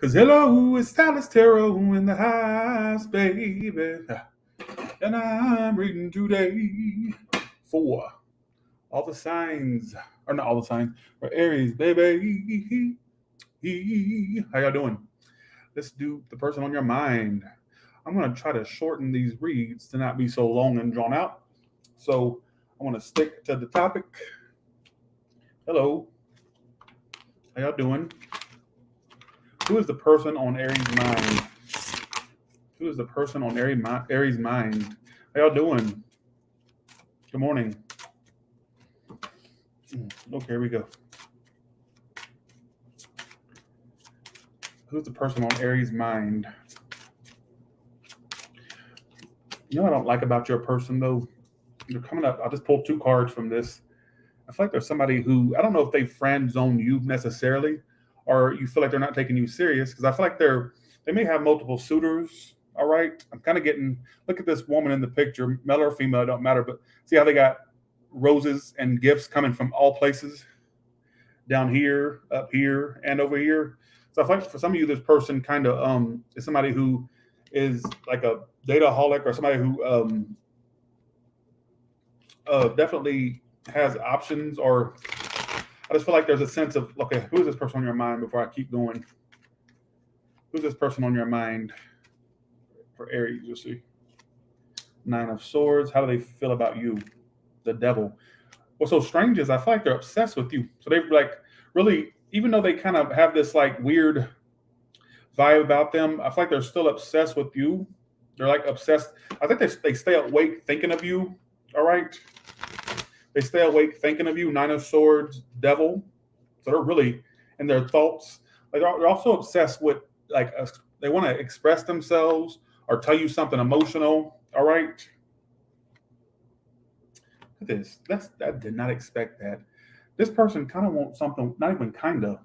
Cause hello, it's Dallas Tarot in the house, baby. And I'm reading today for all the signs, or not all the signs, for Aries, baby. How y'all doing? Let's do the person on your mind. I'm going to try to shorten these reads to not be so long and drawn out. So I want to stick to the topic. Hello. How y'all doing? Who is the person on Aries' mind? Who is the person on Aries' mind? How y'all doing? Good morning. Okay, here we go. Who's the person on Aries' mind? You know what I don't like about your person, though? You're coming up. I just pulled two cards from this. I feel like there's somebody who, I don't know if they friend zone you necessarily, or you feel like they're not taking you serious, because I feel like they may have multiple suitors. All right. I'm kind of getting, look at this woman in the picture, male or female, it don't matter, but see how they got roses and gifts coming from all places, down here, up here, and over here. So I feel like for some of you, this person kind of is somebody who is like a dataholic, or somebody who definitely has options, or I just feel like there's a sense of, okay, who is this person on your mind before I keep going? Who's this person on your mind for Aries? You'll see. Nine of Swords. How do they feel about you? The Devil. What's so strange is I feel like they're obsessed with you. So they've like really, even though they kind of have this like weird vibe about them, I feel like they're still obsessed with you. They're like obsessed. I think they stay awake thinking of you. All right. They stay awake thinking of you. Nine of Swords, Devil. So they're really in their thoughts. Like they're also obsessed with like they want to express themselves or tell you something emotional. All right. Look at this. I did not expect that. This person kind of wants something, not even kind of.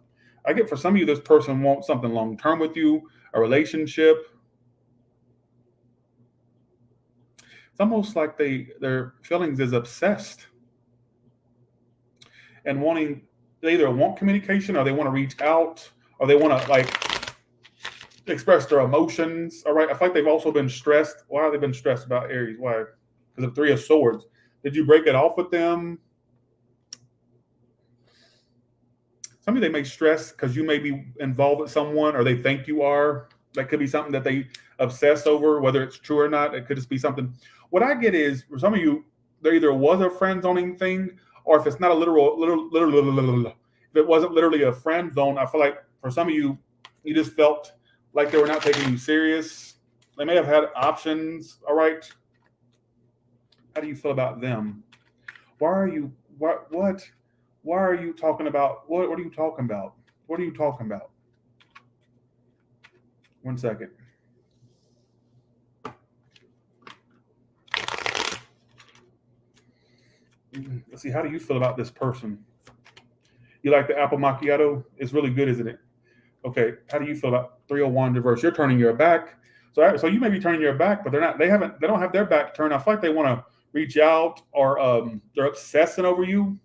I get for some of you, this person wants something long term with you, a relationship. It's almost like their feelings is obsessed and wanting. They either want communication, or they want to reach out, or they want to like express their emotions. All right. I feel like they've also been stressed. Why have they been stressed about Aries? Why? Because of Three of Swords. Did you break it off with them? Some of you, they may stress because you may be involved with someone, or they think you are. That could be something that they obsess over, whether it's true or not. It could just be something. What I get is, for some of you, there either was a friend zoning thing, or if it's not a literal, if it wasn't literally a friend zone, I feel like for some of you, you just felt like they were not taking you serious. They may have had options. All right. How do you feel about them? Why are you what? Why are you talking about? What are you talking about? What are you talking about? 1 second. Let's see. How do you feel about this person? You like the apple macchiato? It's really good, isn't it? Okay. How do you feel about 301 reverse? You're turning your back. So you may be turning your back, but they're not. They don't have their back turned. I feel like they want to reach out, or they're obsessing over you.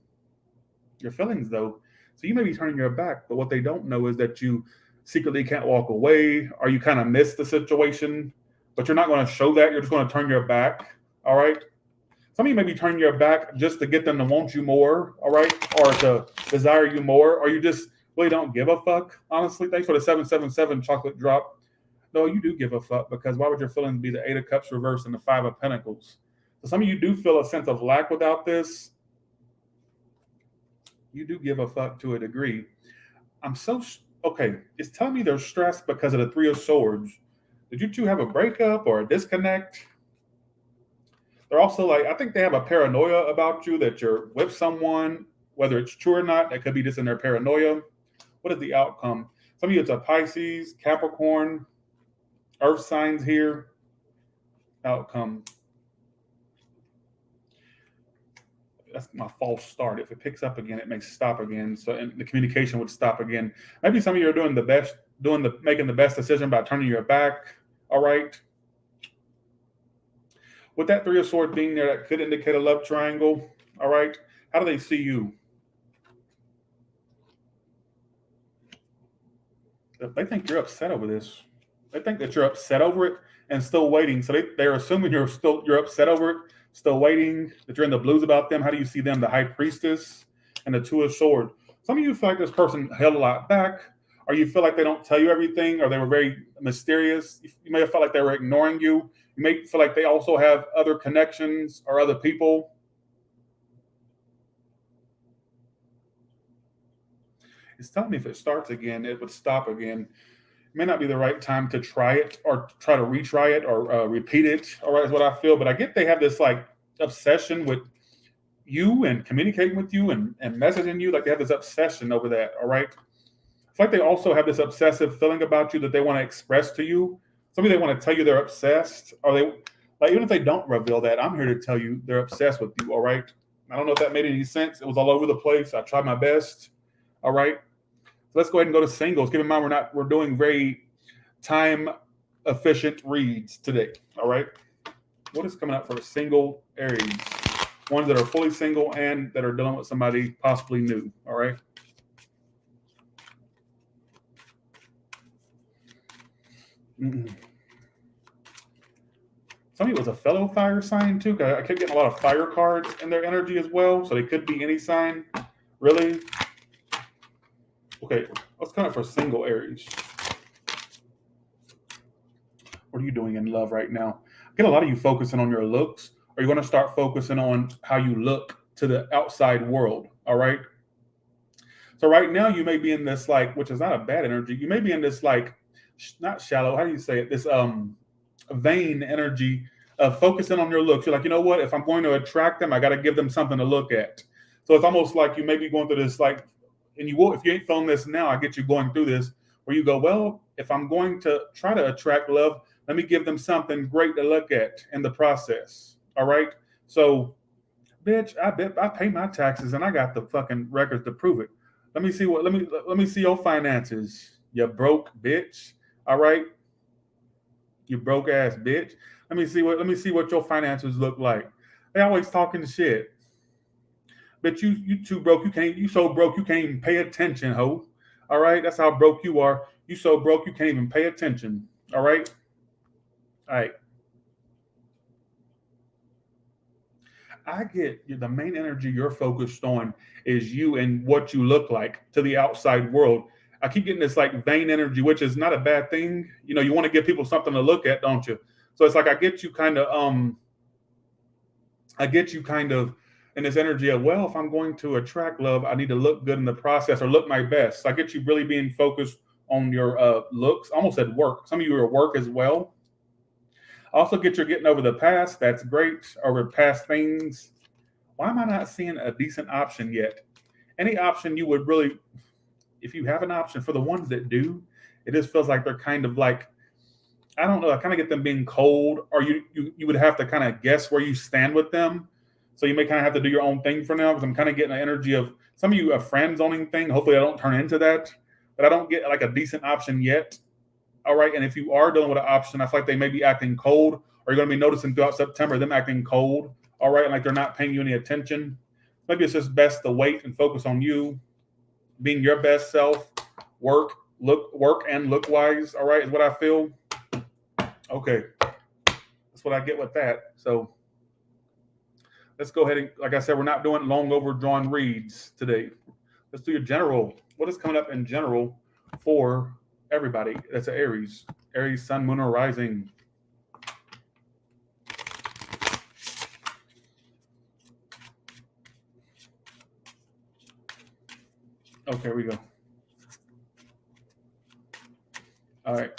Your feelings, though. So you may be turning your back, but what they don't know is that you secretly can't walk away, or you kind of miss the situation, but you're not going to show that. You're just going to turn your back. All right. Some of you may be turning your back just to get them to want you more. All right. Or to desire you more, or you just really don't give a fuck. Honestly, thanks for the 777 chocolate drop. No, you do give a fuck, because why would your feelings be the Eight of Cups reversed and the Five of Pentacles? So some of you do feel a sense of lack without this. You do give a fuck to a degree. Okay. It's telling me they're stressed because of the Three of Swords. Did you two have a breakup or a disconnect? They're also like, I think they have a paranoia about you, that you're with someone, whether it's true or not. That could be just in their paranoia. What is the outcome? Some of you, it's a Pisces, Capricorn, Earth signs here. Outcome. That's my false start. If it picks up again, it may stop again. So and the communication would stop again. Maybe some of you are doing making the best decision by turning your back. All right. With that Three of Swords being there, that could indicate a love triangle. All right. How do they see you? They think you're upset over this. They think that you're upset over it and still waiting. So they're assuming you're upset over it, still waiting, that you're in the blues about them. How do you see them? The high priestess and the two of swords. Some of you feel like this person held a lot back, or you feel like they don't tell you everything, or they were very mysterious. You may have felt like they were ignoring you. You may feel like they also have other connections or other people. It's telling me if it starts again, it would stop again. It may not be the right time to try it or try to retry it or repeat it. All right, is what I feel. But I get they have this like obsession with you and communicating with you and messaging you. Like they have this obsession over that. All right. It's like they also have this obsessive feeling about you that they want to express to you. Somebody they want to tell you they're obsessed, or they like even if they don't reveal that, I'm here to tell you they're obsessed with you. All right. I don't know if that made any sense. It was all over the place. I tried my best. All right. So let's go ahead and go to singles. Keep in mind we're doing very time efficient reads today. All right. What is coming up for a single Aries? Ones that are fully single and that are dealing with somebody possibly new. All right. Somebody was a fellow fire sign too. I kept getting a lot of fire cards in their energy as well. So they could be any sign. Really? Okay, let's come up for single Aries. What are you doing in love right now? I get a lot of you focusing on your looks. Are you going to start focusing on how you look to the outside world? All right. So right now you may be in this like, which is not a bad energy. You may be in this like, not shallow. How do you say it? This vain energy of focusing on your looks. You're like, you know what? If I'm going to attract them, I got to give them something to look at. So it's almost like you may be going through this like, and you will, if you ain't feeling this now, I get you going through this where you go, well, if I'm going to try to attract love, let me give them something great to look at in the process. All right. So, bitch, I bet I pay my taxes and I got the fucking records to prove it. Let me see your finances. You broke bitch. All right. You broke ass bitch. Let me see what your finances look like. They always talking shit. But you too broke. You so broke you can't even pay attention, ho. All right. That's how broke you are. You so broke you can't even pay attention. All right. All right. I get the main energy you're focused on is you and what you look like to the outside world. I keep getting this like vain energy, which is not a bad thing. You know, you want to give people something to look at, don't you? So it's like I get you kind of in this energy of, well, if I'm going to attract love, I need to look good in the process or look my best. So I get you really being focused on your looks, almost at work. Some of you are at work as well. Also get you're getting over the past. That's great. Over past things. Why am I not seeing a decent option yet? Any option you would really, if you have an option, for the ones that do, it just feels like they're kind of like, I don't know, I kind of get them being cold, or you would have to kind of guess where you stand with them. So you may kind of have to do your own thing for now, because I'm kind of getting an energy of some of you a friend zoning thing. Hopefully I don't turn into that, but I don't get like a decent option yet. All right. And if you are dealing with an option, I feel like they may be acting cold, or you're going to be noticing throughout September them acting cold. All right. And like they're not paying you any attention. Maybe it's just best to wait and focus on you being your best self, work and look wise. All right. Is what I feel. Okay. That's what I get with that. So let's go ahead and, like I said, we're not doing long overdrawn reads today. Let's do your general. What is coming up in general for everybody that's an Aries? Aries, sun, moon, or rising. Okay, here we go. All right.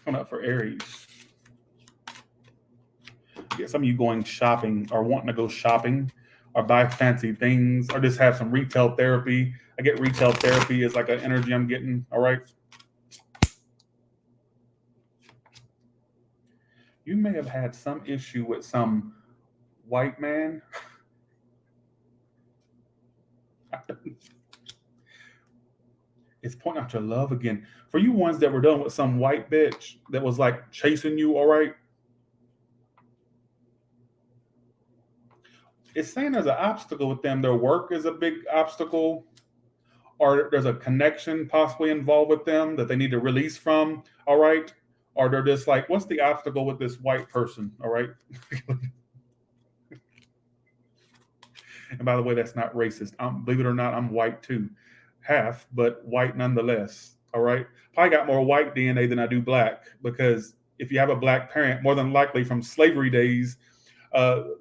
Coming up for Aries. Get some of you going shopping or wanting to go shopping or buy fancy things or just have some retail therapy. I get retail therapy is like an energy I'm getting. All right. You may have had some issue with some white man. It's pointing out your love again. For you ones that were dealing with some white bitch that was like chasing you, all right? It's saying there's an obstacle with them. Their work is a big obstacle. or there's a connection possibly involved with them that they need to release from, all right? Or they're just like, what's the obstacle with this white person, all right? And by the way, that's not racist. Believe it or not, I'm white too. Half, but white nonetheless, all right? Probably got more white DNA than I do black, because if you have a black parent, more than likely from slavery days, the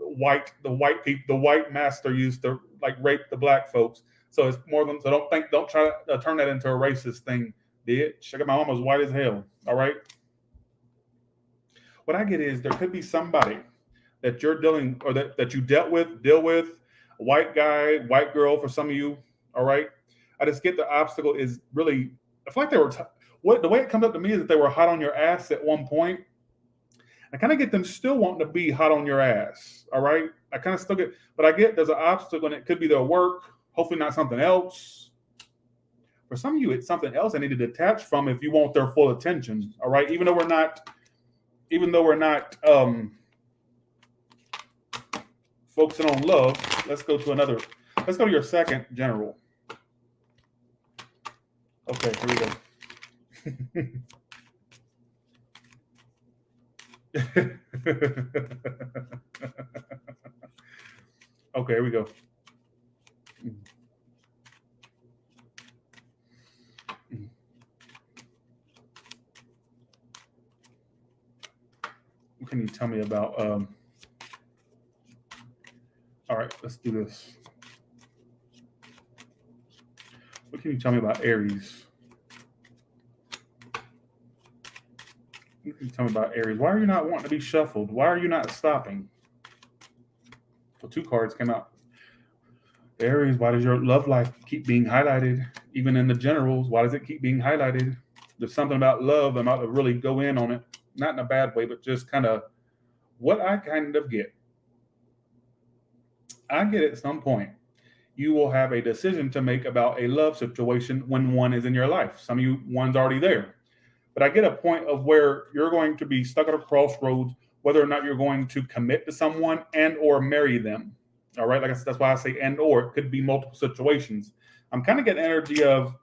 white master used to like rape the black folks. So it's more than, so don't try to turn that into a racist thing, bitch. I got my mama's white as hell. All right. What I get is there could be somebody that you're dealing, or that you deal with, a white guy, white girl for some of you. All right. I just get the obstacle is really, I feel like they were, the way it comes up to me is that they were hot on your ass at one point. I kind of get them still wanting to be hot on your ass. All right. I kind of still get, but I get there's an obstacle, and it could be their work, hopefully not something else. For some of you, it's something else I need to detach from if you want their full attention. All right. Even though we're not focusing on love, let's go to your second general. Okay, here we go. Okay, here we go. What can you tell me about all right, let's do this. What can you tell me about Aries? What can you tell me about Aries? Why are you not wanting to be shuffled? Why are you not stopping? So 2 cards came out. Aries, why does your love life keep being highlighted? Even in the generals, why does it keep being highlighted? There's something about love. I'm about to really go in on it. Not in a bad way, but just kind of what I kind of get. I get at some point, you will have a decision to make about a love situation when one is in your life. Some of you, one's already there. But I get a point of where you're going to be stuck at a crossroads, whether or not you're going to commit to someone and or marry them. All right, like I said, that's why I say and or. It could be multiple situations. I'm kind of getting energy of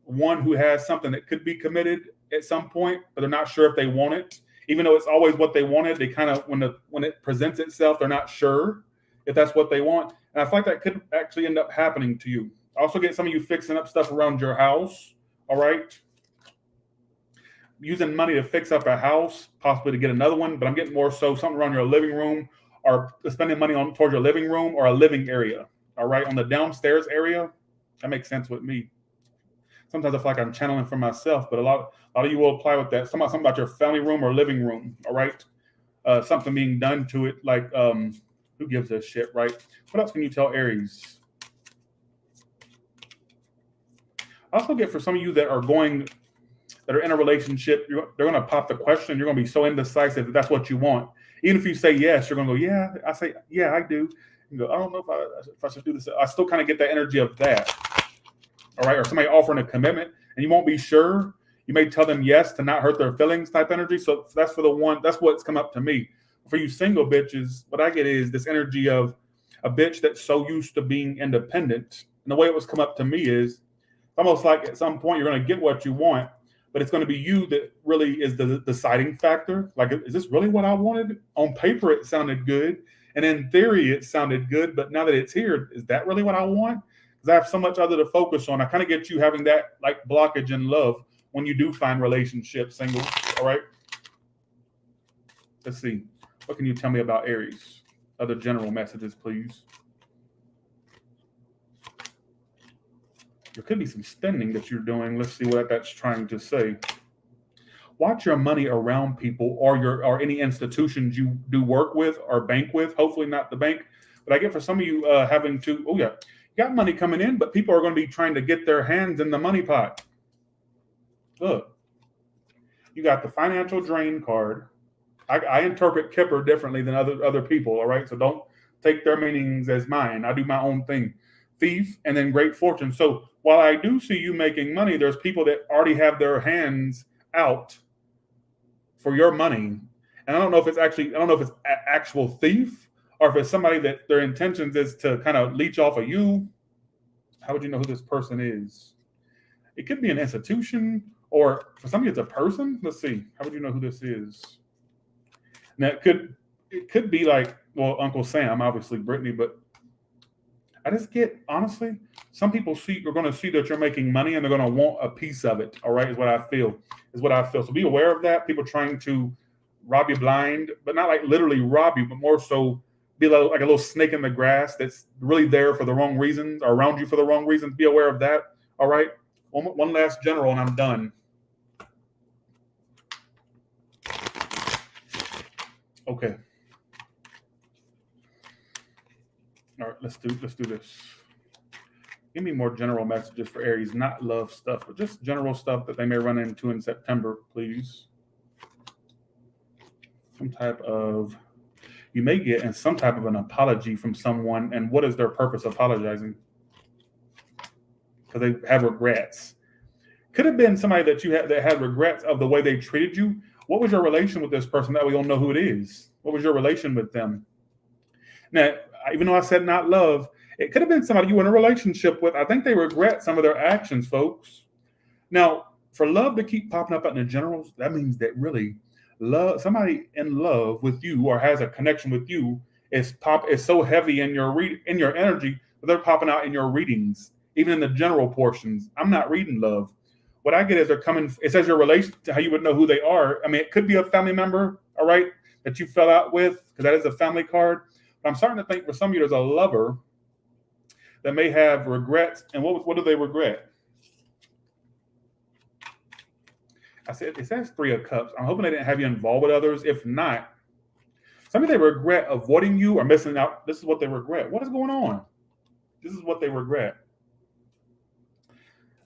one who has something that could be committed at some point, but they're not sure if they want it. Even though it's always what they wanted, they kind of, when it presents itself, they're not sure if that's what they want. And I feel like that could actually end up happening to you. I also get some of you fixing up stuff around your house, all right? Using money to fix up a house, possibly to get another one, but I'm getting more so something around your living room, or spending money towards your living room or a living area, all right? On the downstairs area, that makes sense with me. Sometimes I feel like I'm channeling for myself, but a lot of you will apply with that. Something about your family room or living room, all right? Something being done to it, like who gives a shit, right? What else can you tell Aries? I also get for some of you that are in a relationship, they're going to pop the question. You're going to be so indecisive that that's what you want. Even if you say yes, you're going to go, yeah. I say, yeah, I do. You go, I don't know if I should do this. I still kind of get the energy of that. All right. Or somebody offering a commitment and you won't be sure. You may tell them yes to not hurt their feelings type energy. So that's for the one. That's what's come up to me. For you single bitches, what I get is this energy of a bitch that's so used to being independent. And the way it was come up to me is almost like at some point you're going to get what you want, but it's going to be you that really is the deciding factor. Like, is this really what I wanted? On paper, it sounded good. And in theory, it sounded good. But now that it's here, is that really what I want? Because I have so much other to focus on. I kind of get you having that like blockage in love when you do find relationships, singles. All right. Let's see. What can you tell me about Aries? Other general messages, please. There could be some spending that you're doing. Let's see what that's trying to say. Watch your money around people or any institutions you do work with or bank with. Hopefully not the bank. But I get for some of you having to, you got money coming in, but people are going to be trying to get their hands in the money pot. Look, you got the financial drain card. I interpret Kipper differently than other people, all right? So don't take their meanings as mine. I do my own thing. Thief and then great fortune. So while I do see you making money, there's people that already have their hands out for your money. And I don't know if it's actual thief or if it's somebody that their intentions is to kind of leech off of you. How would you know who this person is? It could be an institution, or for some of you, it's a person. Let's see. How would you know who this is? Now, it could be like, well, Uncle Sam, obviously Brittany, but I just get, honestly, some people are going to see that you're making money and they're going to want a piece of it. All right, is what I feel. So be aware of that. People trying to rob you blind, but not like literally rob you, but more so be like a little snake in the grass that's really there for the wrong reasons or around you for the wrong reasons. Be aware of that. All right. One last general and I'm done. Okay. All right, let's do this. Give me more general messages for Aries, not love stuff, but just general stuff that they may run into in September, please. You may get some type of an apology from someone, and what is their purpose apologizing? Because they have regrets. Could have been somebody that had regrets of the way they treated you. What was your relation with this person? That we don't know who it is. What was your relation with them? Now, even though I said not love, it could have been somebody you were in a relationship with. I think they regret some of their actions, folks. Now, for love to keep popping up in the generals, that means that really somebody in love with you or has a connection with you is so heavy in your energy that they're popping out in your readings, even in the general portions. I'm not reading love. What I get is they're coming. It says your relation to how you would know who they are. I mean, it could be a family member, all right, that you fell out with, because that is a family card. But I'm starting to think for some of you, there's a lover that may have regrets. And what do they regret? It says 3 of Cups. I'm hoping they didn't have you involved with others. If not, some of they regret avoiding you or missing out. This is what they regret. What is going on? This is what they regret.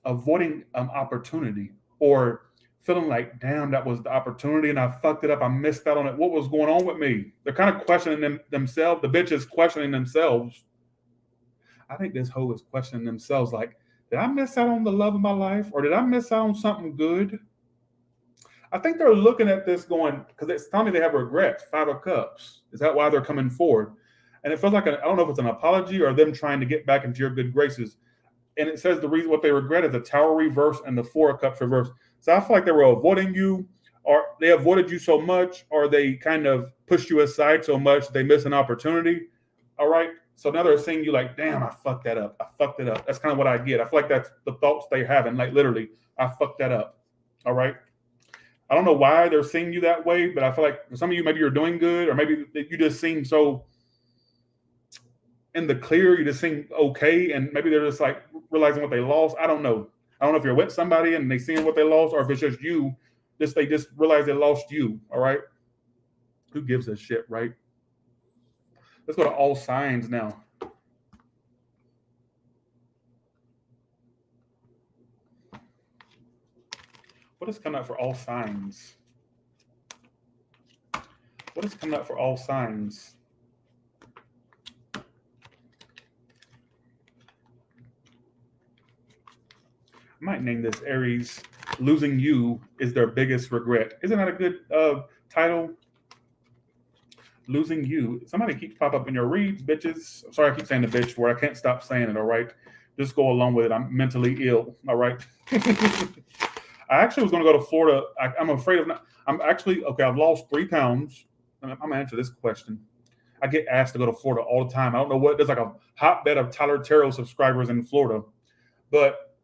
Avoiding opportunity, or feeling like, damn, that was the opportunity and I fucked it up. I missed out on it. What was going on with me? They're kind of questioning themselves. The bitch is questioning themselves. I think this hoe is questioning themselves like, did I miss out on the love of my life? Or did I miss out on something good? I think they're looking at this going, because it's telling me they have regrets, 5 of Cups. Is that why they're coming forward? And it feels like, I don't know if it's an apology or them trying to get back into your good graces. And it says the reason what they regret is the Tower reverse and the 4 of Cups reverse. So I feel like they were avoiding you, or they avoided you so much, or they kind of pushed you aside so much they missed an opportunity. All right. So now they're seeing you like, damn, I fucked that up. I fucked it up. That's kind of what I get. I feel like that's the thoughts they're having. Like literally, I fucked that up. All right. I don't know why they're seeing you that way, but I feel like for some of you, maybe you're doing good, or maybe you just seem so in the clear. You just seem okay. And maybe they're just like realizing what they lost. I don't know. I don't know if you're with somebody and they seeing what they lost, or if it's just you, they just realize they lost you. All right. Who gives a shit, right? Let's go to all signs now. What is coming up for all signs? What is coming up for all signs? I might name this Aries, losing you is their biggest regret. Isn't that a good title? Losing you. Somebody keeps pop up in your reads, bitches. I'm sorry I keep saying the bitch word. I can't stop saying it, all right? Just go along with it. I'm mentally ill, all right? I actually was going to go to Florida. I'm afraid of not. I've lost 3 pounds. I'm going to answer this question. I get asked to go to Florida all the time. I don't know what. There's like a hotbed of Tyler Terrell subscribers in Florida. But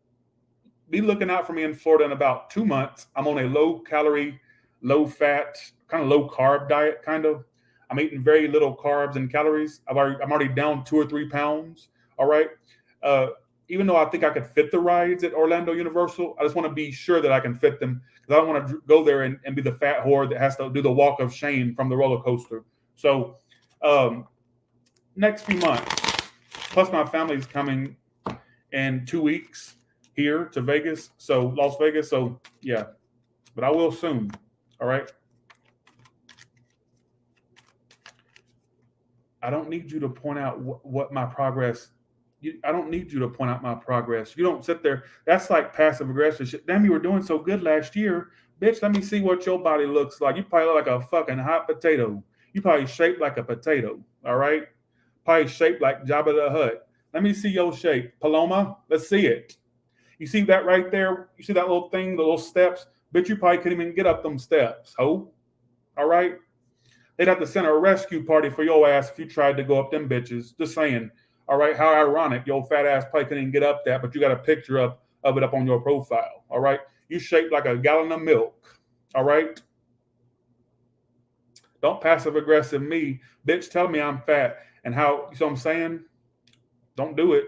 be looking out for me in Florida in about 2 months. I'm on a low-calorie, low-fat, kind of low-carb diet, kind of. I'm eating very little carbs and calories. I'm already down 2 or 3 pounds. All right. Even though I think I could fit the rides at Orlando Universal, I just want to be sure that I can fit them, because I don't want to go there and be the fat whore that has to do the walk of shame from the roller coaster. So next few months, plus my family's coming in 2 weeks here to Vegas. So Las Vegas. So yeah, but I will soon. All right. I don't need you to point out what my progress. I don't need you to point out my progress. You don't sit there. That's like passive aggressive shit. Damn, you were doing so good last year. Bitch, let me see what your body looks like. You probably look like a fucking hot potato. You probably shaped like a potato. All right. Probably shaped like Jabba the Hutt. Let me see your shape. Paloma, let's see it. You see that right there? You see that little thing, the little steps? Bitch, you probably couldn't even get up them steps. Ho. All right? They'd have to send a rescue party for your ass if you tried to go up them bitches. Just saying. All right? How ironic. Your fat ass probably couldn't even get up that, but you got a picture of it up on your profile. All right? You shaped like a gallon of milk. All right? Don't passive aggressive me. Bitch, tell me I'm fat. And how, you see what I'm saying? Don't do it.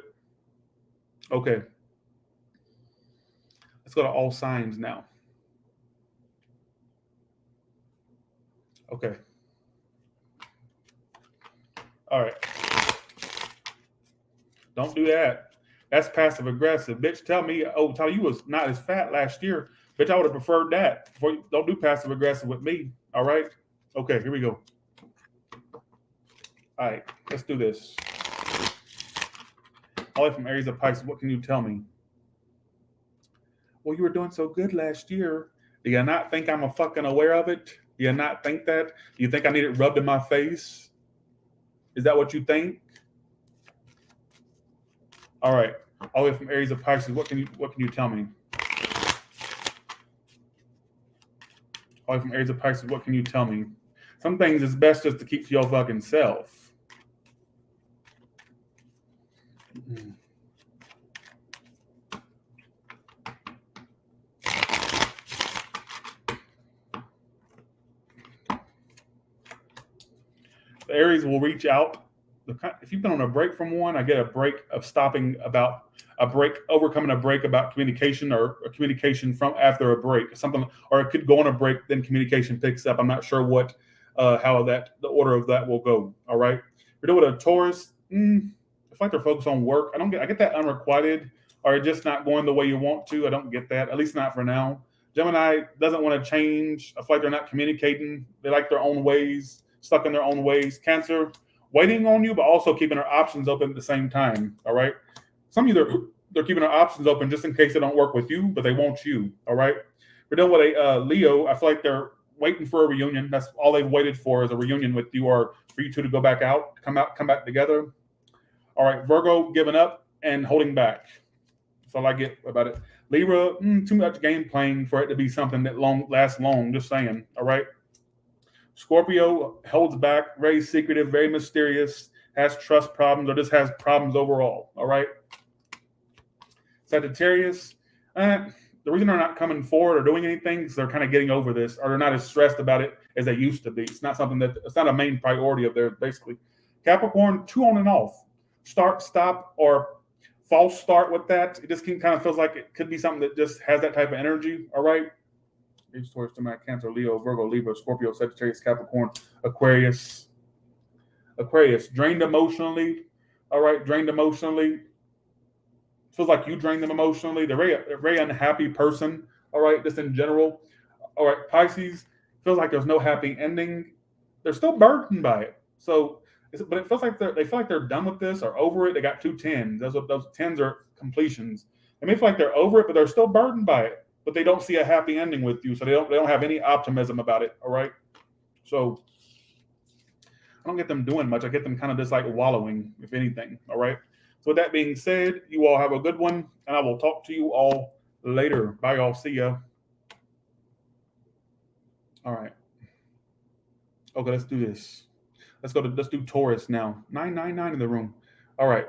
Okay. Let's go to all signs now. Okay. All right. Don't do that. That's passive aggressive. Bitch, tell me, tell you was not as fat last year. Bitch, I would have preferred that. Don't do passive aggressive with me. All right? Okay, here we go. All right, let's do this. All the way from Aries of Pisces, what can you tell me? Well, you were doing so good last year. Do you not think I'm fucking aware of it? Do you not think that? Do you think I need it rubbed in my face? Is that what you think? All right. All the way from Aries of Pisces, what can you tell me? All the way from Aries of Pisces, what can you tell me? Some things it's best just to keep to your fucking self. The Aries will reach out. If you've been on a break from one, I get a break of overcoming a break about communication, or a communication from after a break, something, or it could go on a break, then communication picks up. I'm not sure how the order of that will go. All right, we're doing a Taurus. It's like they're focused on work. I get that unrequited, or just not going the way you want to. I don't get that, at least not for now. Gemini doesn't want to change. I feel like they're not communicating. They like their own ways, stuck in their own ways. Cancer, waiting on you, but also keeping their options open at the same time. All right. Some of you, they're keeping their options open just in case they don't work with you, but they want you. All right. We're dealing with a Leo. I feel like they're waiting for a reunion. That's all they've waited for, is a reunion with you, or for you two to go back out, come back together. All right. Virgo, giving up and holding back. That's all I get about it. Libra, too much game playing for it to be something that lasts long. Just saying. All right. Scorpio holds back, very secretive, very mysterious, has trust problems, or just has problems overall. All right. Sagittarius, the reason they're not coming forward or doing anything is they're kind of getting over this, or they're not as stressed about it as they used to be. It's not a main priority of theirs, basically. Capricorn, 2 on and off. Start, stop, or false start with that. It just kind of feels like it could be something that just has that type of energy. All right. Taurus, Gemini, Cancer, Leo, Virgo, Libra, Scorpio, Sagittarius, Capricorn, Aquarius. Drained emotionally. All right, drained emotionally. Feels like you drained them emotionally. They're a very unhappy person. All right, just in general. All right, Pisces, feels like there's no happy ending. They're still burdened by it. But it feels like they feel like they're done with this or over it. They got 2 10s. Those 10s are completions. They may feel like they're over it, but they're still burdened by it. But they don't see a happy ending with you, so they don't have any optimism about it. All right, so I don't get them doing much. I get them kind of just like wallowing, if anything. All right. So with that being said, you all have a good one, and I will talk to you all later. Bye, y'all. See ya. All right. Okay, let's do this. Let's do Taurus now. 999 in the room. All right.